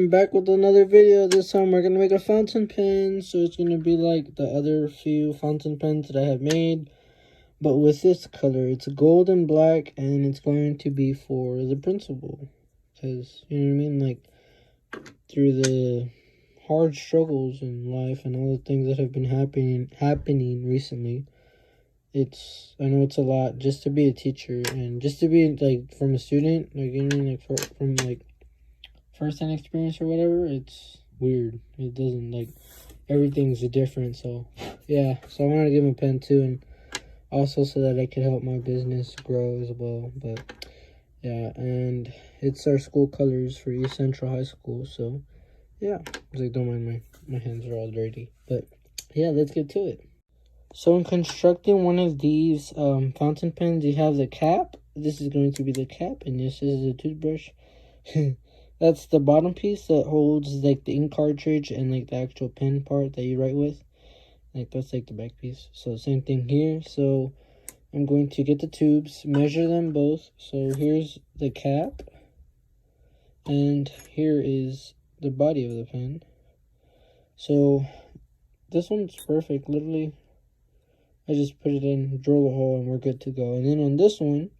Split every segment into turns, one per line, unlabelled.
I'm back with another video. This time we're gonna make a fountain pen. So it's gonna be like the other few fountain pens that I have made, but with this color. It's gold and black, and it's going to be for the principal. Because, you know what I mean? Like, through the hard struggles in life and all the things that have been happening recently, I know it's a lot just to be a teacher and just to be like from a student, like, you know, like from like first-hand experience or whatever. It's weird. It doesn't, like, everything's different. So yeah, so I wanted to give him a pen too, and also so that I could help my business grow as well. But yeah, and it's our school colors for East Central High School. So yeah, I was like, don't mind my hands are all dirty, but yeah, let's get to it. So in constructing one of these fountain pens, you have the cap. This is going to be the cap, and this is the toothbrush. That's the bottom piece that holds like the ink cartridge and like the actual pen part that you write with. Like, that's like the back piece. So same thing here. So I'm going to get the tubes, measure them both. So here's the cap, and here is the body of the pen. So this one's perfect. Literally, I just put it in, drill a hole, and we're good to go. And then on this one,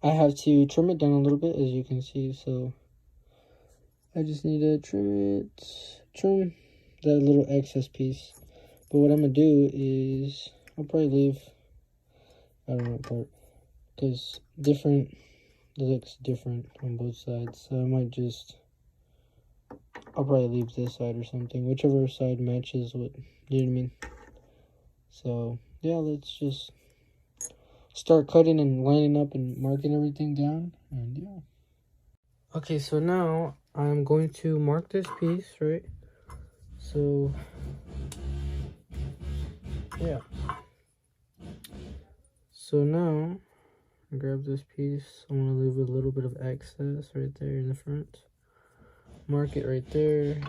I have to trim it down a little bit, as you can see. So I just need to trim that little excess piece. But what I'm going to do is, I'll probably leave, I don't know what part, because it looks different on both sides. So I might just, I'll probably leave this side or something, whichever side matches what, you know what I mean? So yeah, let's just start cutting and lining up and marking everything down, and yeah. Okay, so now I'm going to mark this piece, right? So yeah. So now I grab this piece. I'm gonna leave a little bit of excess right there in the front. Mark it right there,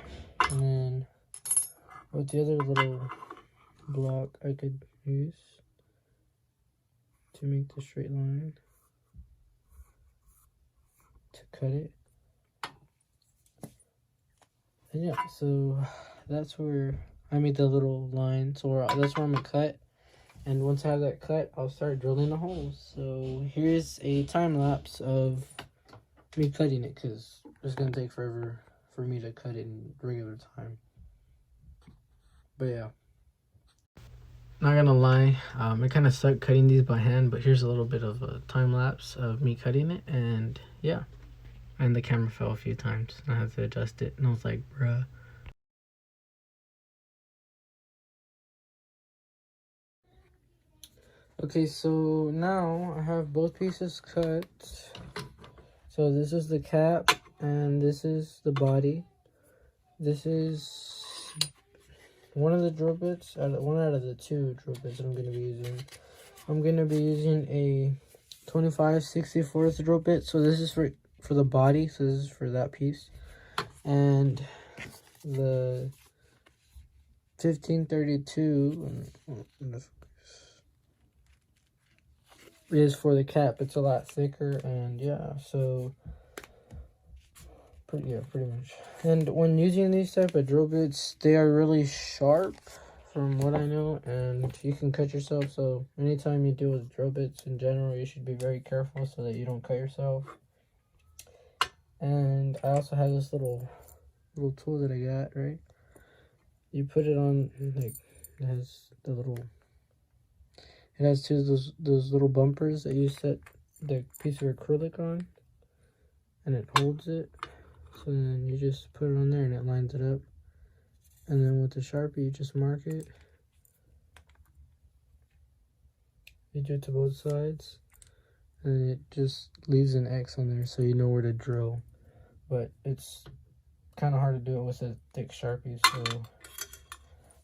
and then with the other little block I could use to make the straight line to cut it. And yeah, so that's where I made the little line. So that's where I'm gonna cut. And once I have that cut, I'll start drilling the holes. So here's a time lapse of me cutting it, because it's gonna take forever for me to cut it in regular time. But yeah, not gonna lie, I kind of suck cutting these by hand, but here's a little bit of a time lapse of me cutting it. And yeah, and the camera fell a few times and I had to adjust it, and I was like, bruh. Okay, so now I have both pieces cut. So this is the cap, and this is the body. This is one of the drill bits, one out of the two drill bits that I'm going to be using. I'm going to be using a 25/64 drill bit. So this is for the body, so this is for that piece. And the 1532 is for the cap. It's a lot thicker, and yeah, so pretty much. And when using these type of drill bits, they are really sharp from what I know, and you can cut yourself. So anytime you deal with drill bits in general, you should be very careful so that you don't cut yourself. And I also have this little tool that I got, right? You put it on, like, it has two of those little bumpers that you set the piece of acrylic on, and it holds it. So then you just put it on there and it lines it up. And then with the Sharpie, you just mark it. You do it to both sides, and it just leaves an X on there so you know where to drill. But it's kind of hard to do it with a thick Sharpie, so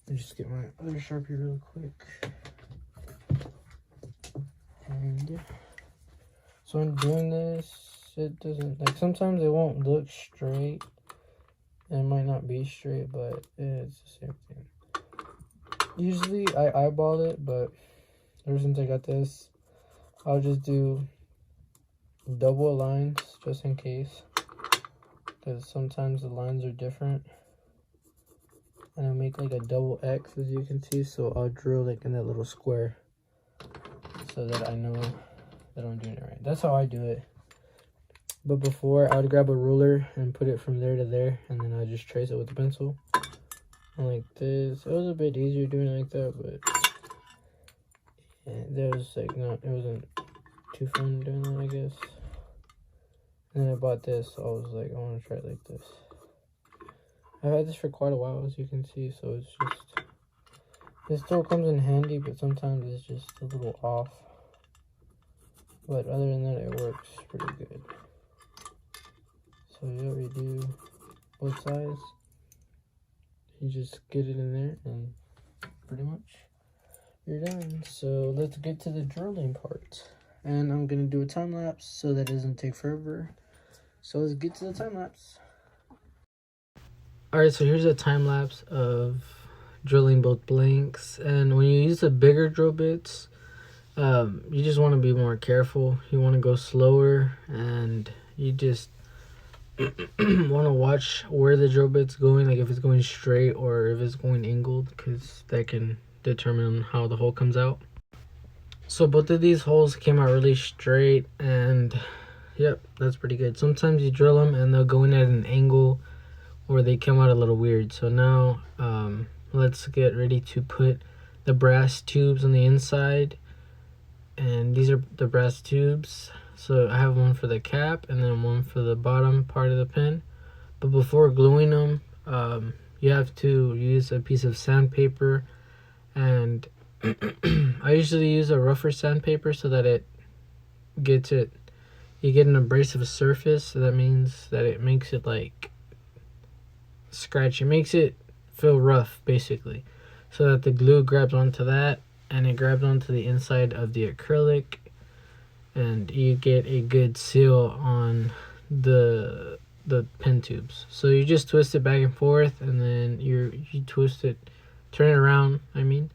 let me just get my other Sharpie real quick. And yeah, so when doing this, it doesn't, like, sometimes it won't look straight. It might not be straight, but it's the same thing. Usually I eyeball it, but ever since I got this, I'll just do double lines just in case. because sometimes the lines are different. And I'll make like a double X, as you can see, so I'll drill like in that little square so that I know that I'm doing it right. That's how I do it. But before, I would grab a ruler and put it from there to there, and then I just trace it with a pencil. And like this. It was a bit easier doing it like that, but yeah, that was like it wasn't too fun doing that, I guess. And then I bought this, so I was like, I want to try it like this. I've had this for quite a while, as you can see, so it's just, it still comes in handy, but sometimes it's just a little off. But other than that, it works pretty good. So yeah, we do both sides. You just get it in there, and pretty much you're done. So let's get to the drilling part. And I'm gonna do a time lapse so that it doesn't take forever. So let's get to the time lapse. Alright, so here's a time lapse of drilling both blanks. And when you use the bigger drill bits, you just want to be more careful. You want to go slower, and you just want to watch where the drill bit's going, like if it's going straight or if it's going angled, because that can determine how the hole comes out. So both of these holes came out really straight, and yep, that's pretty good. Sometimes you drill them and they'll go in at an angle, or they come out a little weird. So now let's get ready to put the brass tubes on the inside. And these are the brass tubes. So I have one for the cap and then one for the bottom part of the pen. But before gluing them, you have to use a piece of sandpaper. And I usually use a rougher sandpaper so that it gets it, you get an abrasive surface. So that means that it makes it like scratch. It makes it feel rough, basically, so that the glue grabs onto that and it grabs onto the inside of the acrylic, and you get a good seal on the pen tubes. So you just twist it back and forth, and then you twist it, turn it around, I mean,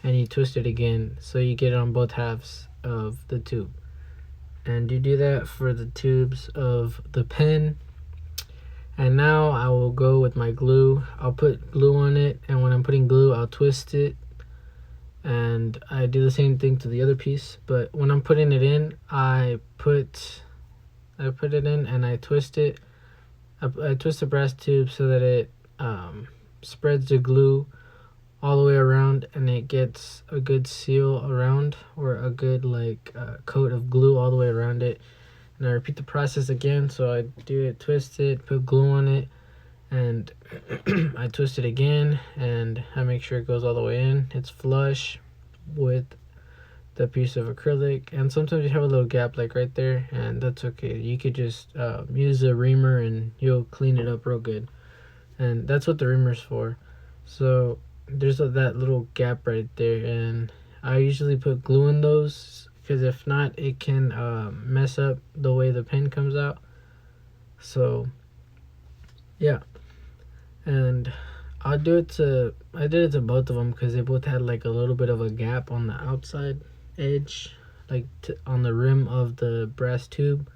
and you twist it again so you get it on both halves of the tube. And you do that for the tubes of the pen. And now I will go with my glue. I'll put glue on it, and when I'm putting glue, I'll twist it. And I do the same thing to the other piece, but when I'm putting it in, I put it in and I twist it. I twist the brass tube so that it spreads the glue all the way around, and it gets a good seal around, or a good like coat of glue all the way around it. And I repeat the process again. So I do it, twist it, put glue on it, and I twist it again, and I make sure it goes all the way in. It's flush with the piece of acrylic, and sometimes you have a little gap like right there, and that's okay. You could just use a reamer and you'll clean it up real good. And that's what the reamer's for. So there's that little gap right there, and I usually put glue in those, because if not, it can mess up the way the pen comes out. So yeah, and I did it to both of them, because they both had like a little bit of a gap on the outside edge, like on the rim of the brass tube.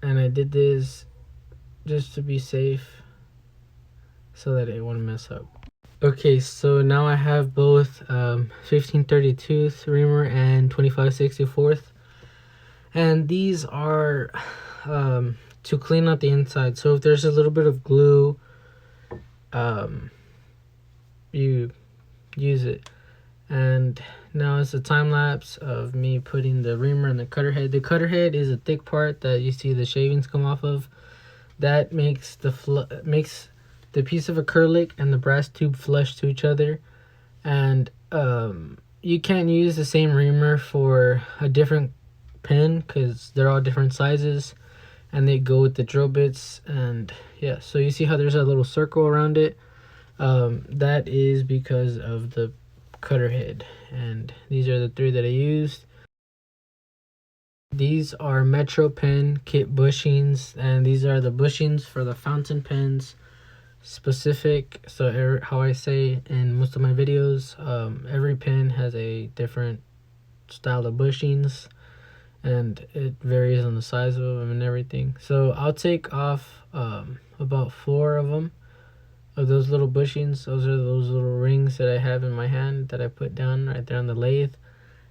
And I did this just to be safe, so that it wouldn't mess up. Okay, so now I have both 1532th reamer and 2564th, and these are to clean out the inside. So if there's a little bit of glue, you use it. And now it's a time lapse of me putting the reamer and the cutter head. The cutter head is a thick part that you see the shavings come off of. That makes the piece of acrylic and the brass tube flush to each other. And you can't use the same reamer for a different pen, because they're all different sizes and they go with the drill bits. And yeah, so you see how there's a little circle around it. That is because of the cutter head. And these are the three that I used. These are Metro Pen kit bushings, and these are the bushings for the fountain pens specific. So how I say in most of my videos, every pen has a different style of bushings, and it varies on the size of them and everything. So I'll take off about 4 of them, of those little bushings. Those are those little rings that I have in my hand that I put down right there on the lathe,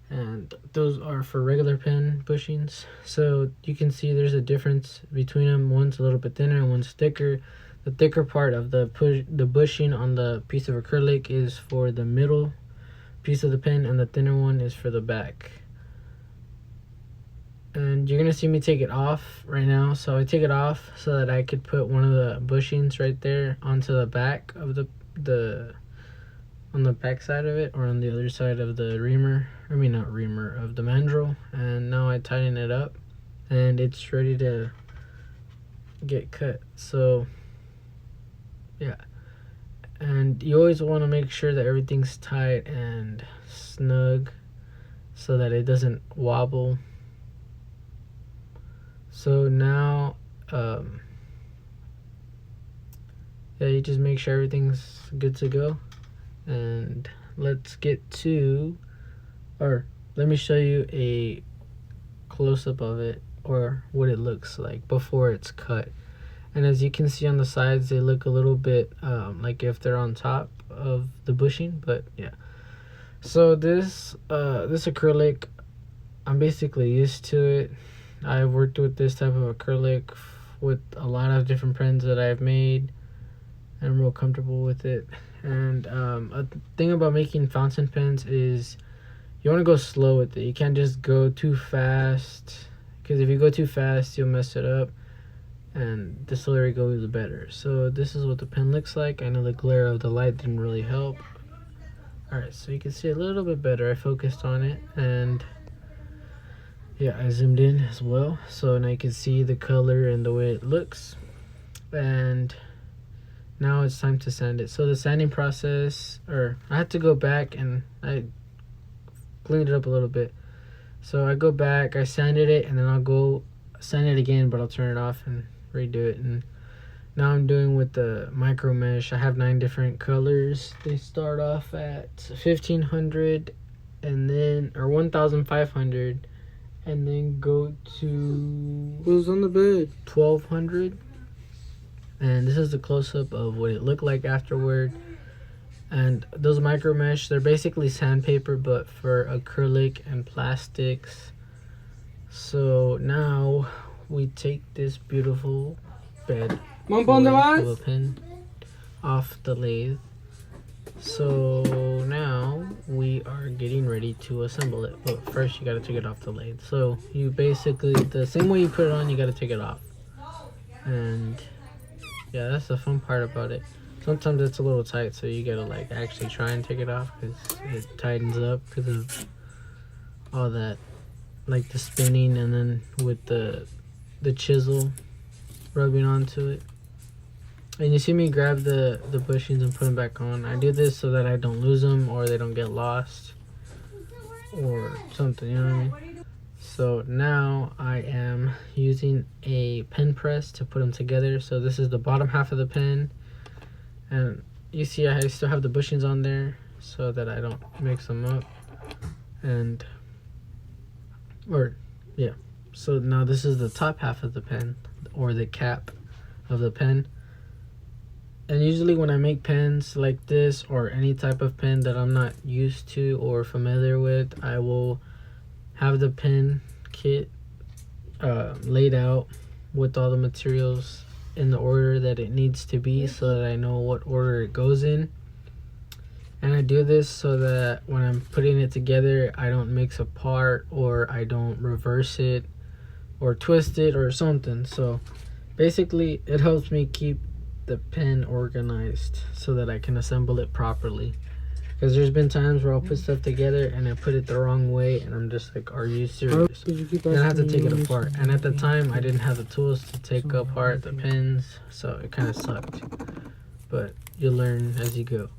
and those are for regular pen bushings. So you can see there's a difference between them. One's a little bit thinner and one's thicker. The thicker part of the bushing on the piece of acrylic is for the middle piece of the pen, and the thinner one is for the back. And you're gonna see me take it off right now. So I take it off so that I could put one of the bushings right there onto the back of the on the back side of it, or on the other side of the reamer. I mean, not reamer, of the mandrel. And now I tighten it up and it's ready to get cut. So yeah, and you always want to make sure that everything's tight and snug so that it doesn't wobble. So now yeah, you just make sure everything's good to go. And let's get to, or let me show you a close-up of it, or what it looks like before it's cut. And as you can see on the sides, they look a little bit like if they're on top of the bushing, but yeah. So this acrylic, I'm basically used to it. I've worked with this type of acrylic with a lot of different pens that I've made. I'm real comfortable with it. And a thing about making fountain pens is you want to go slow with it. You can't just go too fast, because if you go too fast, you'll mess it up. And the slower it goes, the better. So this is what the pen looks like. I know the glare of the light didn't really help. Alright, so you can see a little bit better. I focused on it, and yeah, I zoomed in as well. So now you can see the color and the way it looks. And now it's time to sand it. So the sanding process, or I had to go back and I cleaned it up a little bit. So I go back, I sanded it, and then I'll go sand it again, but I'll turn it off and redo it. And now I'm doing with the micro mesh. I have 9 different colors. They start off at 1500 and then, or 1500, and then go to,
Who's on the bed?
1200. And this is the close-up of what it looked like afterward. And those micro mesh, they're basically sandpaper but for acrylic and plastics. So now we take this beautiful bed pen off the lathe. So now we are getting ready to assemble it, but first you got to take it off the lathe. So you basically, the same way you put it on, you got to take it off. And yeah, that's the fun part about it. Sometimes it's a little tight, so you gotta like actually try and take it off, because it tightens up because of all that, like the spinning, and then with the chisel rubbing onto it. And you see me grab the bushings and put them back on. I do this so that I don't lose them, or they don't get lost or something, you know what I mean? So now I am using a pen press to put them together. So this is the bottom half of the pen, and you see I still have the bushings on there so that I don't mix them up. And so now this is the top half of the pen, or the cap of the pen. And usually when I make pens like this, or any type of pen that I'm not used to or familiar with, I will have the pen kit laid out with all the materials in the order that it needs to be, so that I know what order it goes in. And I do this so that when I'm putting it together, I don't mix a part, or I don't reverse it or twist it or something. So basically it helps me keep the pen organized so that I can assemble it properly. Because there's been times where I'll put stuff together and I put it the wrong way, and I'm just like, are you serious? And I have to take it apart. And at the time, I didn't have the tools to take apart the pens, so it kind of sucked. But you learn as you go.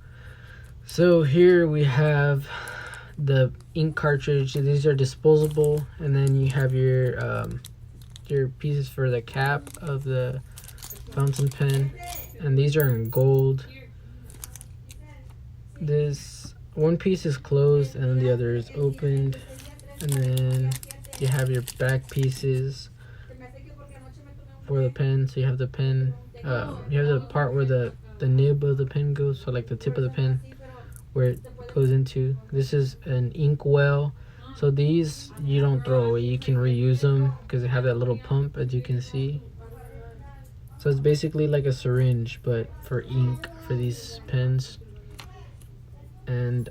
So here we have the ink cartridge. These are disposable, and then you have your pieces for the cap of the fountain pen, and these are in gold. This one piece is closed and the other is opened, and then you have your back pieces for the pen. So you have the pen, you have the part where the nib of the pen goes, so like the tip of the pen where it goes into. This is an ink well. So these you don't throw away, you can reuse them because they have that little pump, as you can see. So it's basically like a syringe but for ink for these pens. And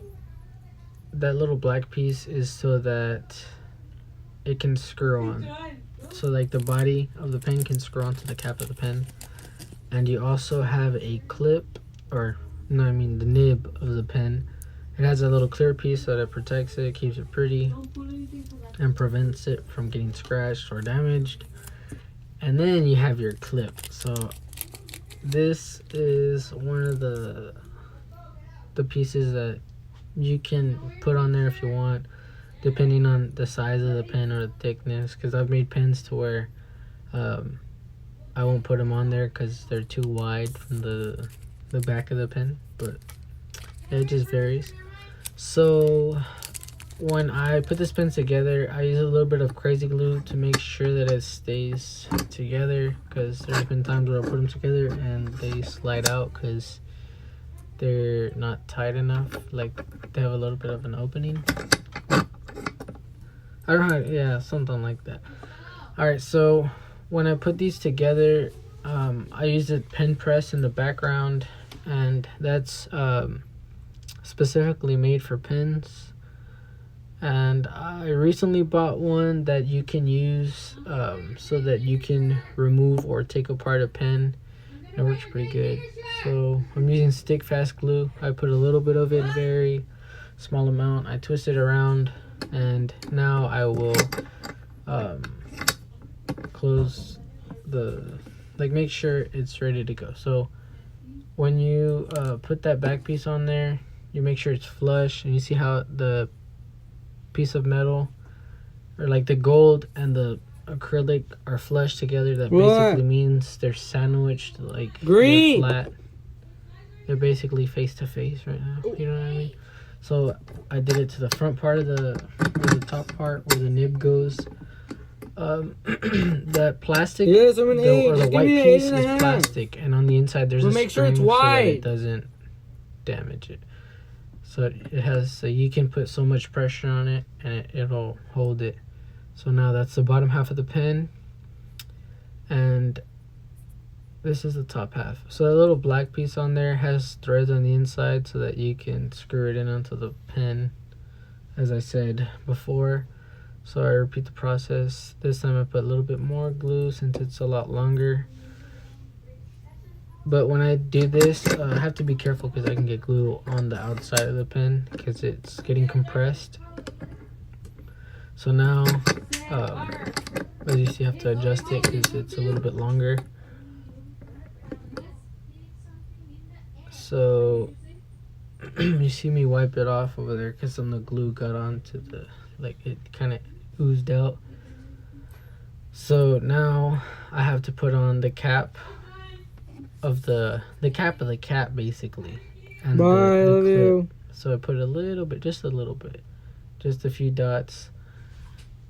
that little black piece is so that it can screw on. So like the body of the pen can screw onto the cap of the pen. And you also have a clip, or no, I mean the nib of the pen. It has a little clear piece so that it protects it, keeps it pretty, and prevents it from getting scratched or damaged. And then you have your clip. So this is one of the pieces that you can put on there if you want, depending on the size of the pen or the thickness, because I've made pens to where I won't put them on there because they're too wide from the back of the pen, but it just varies. So when I put this pen together, I use a little bit of crazy glue to make sure that it stays together, because there's been times where I put them together and they slide out because they're not tight enough, like they have a little bit of an opening. I don't know, yeah, something like that. Alright, so when I put these together, I use a pen press in the background, and that's specifically made for pens. And I recently bought one that you can use so that you can remove or take apart a pen. It works pretty good. So I'm using stick fast glue. I put a little bit of it, very small amount. I twist it around, and now I will close the, like, make sure it's ready to go. So when you put that back piece on there, you make sure it's flush, and you see how the piece of metal, or like the gold and the acrylic, are flush together. That basically means they're sandwiched, like they're flat. They're basically face to face right now. You know what I mean? So I did it to the front part of the top part where the nib goes. That plastic, or the white piece is plastic, and on the inside there's a spring so that it doesn't damage it. So it has, so you can put so much pressure on it and it'll hold it. So now that's the bottom half of the pen, and this is the top half. So that little black piece on there has threads on the inside so that you can screw it in onto the pen, as I said before. So I repeat the process. This time I put a little bit more glue since it's a lot longer. But when I do this, I have to be careful because I can get glue on the outside of the pen because it's getting compressed. So now, as you see, you have to adjust it because it's a little bit longer. So you see me wipe it off over there because some of the glue got onto the, like, it kind of oozed out. So now I have to put on the cap of the cap of the cap, basically, and the clip. So I put a little bit, just a little bit, just a few dots.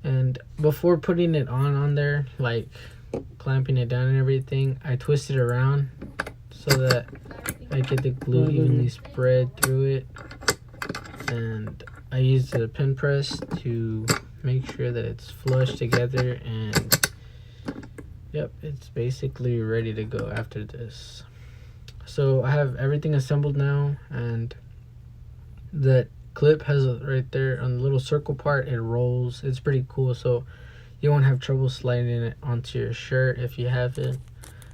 And before putting it on there, like clamping it down and everything, I twist it around so that I get the glue evenly spread through it. And I use the pen press to make sure that it's flush together, and yep, it's basically ready to go after this. So I have everything assembled now, and that clip has right there on the little circle part, it rolls. It's pretty cool, so you won't have trouble sliding it onto your shirt if you have it,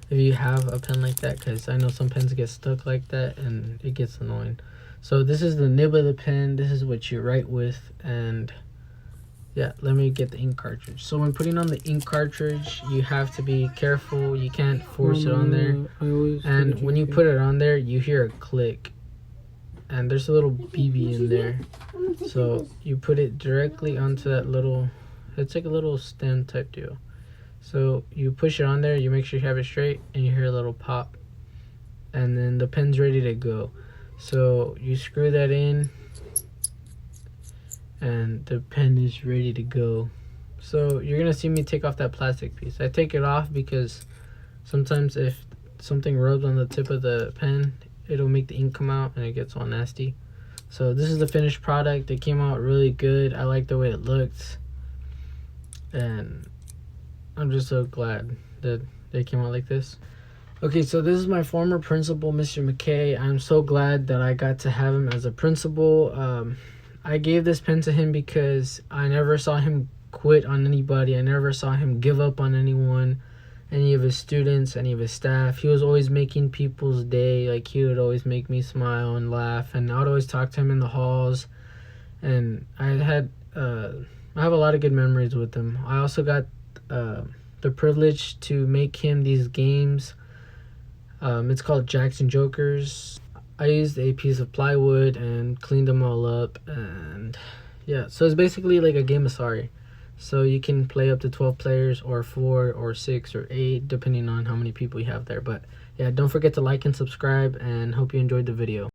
if you have a pen like that, because I know some pens get stuck like that and it gets annoying. So this is the nib of the pen. This is what you write with. And yeah, let me get the ink cartridge. So when putting on the ink cartridge, you have to be careful. You can't force it on there. And when you put it on there, you hear a click. And there's a little BB in there. So you put it directly onto that little, it's like a little stem type deal. So you push it on there, you make sure you have it straight, and you hear a little pop. And then the pen's ready to go. So you screw that in, and the pen is ready to go. So you're gonna see me take off that plastic piece. I take it off because sometimes if something rubs on the tip of the pen, it'll make the ink come out and it gets all nasty. So this is the finished product. It came out really good. I like the way it looked, and I'm just so glad that they came out like this. Okay, so this is my former principal, Mr. McKay. I'm so glad that I got to have him as a principal. I gave this pen to him because I never saw him quit on anybody. I never saw him give up on anyone, any of his students, any of his staff. He was always making people's day. Like, he would always make me smile and laugh, and I would always talk to him in the halls. And I have a lot of good memories with him. I also got the privilege to make him these games. It's called Jackson Jokers. I used a piece of plywood and cleaned them all up, and yeah, so it's basically like a game of Sorry. So you can play up to 12 players, or 4 or 6 or 8, depending on how many people you have there. But yeah, don't forget to like and subscribe, and hope you enjoyed the video.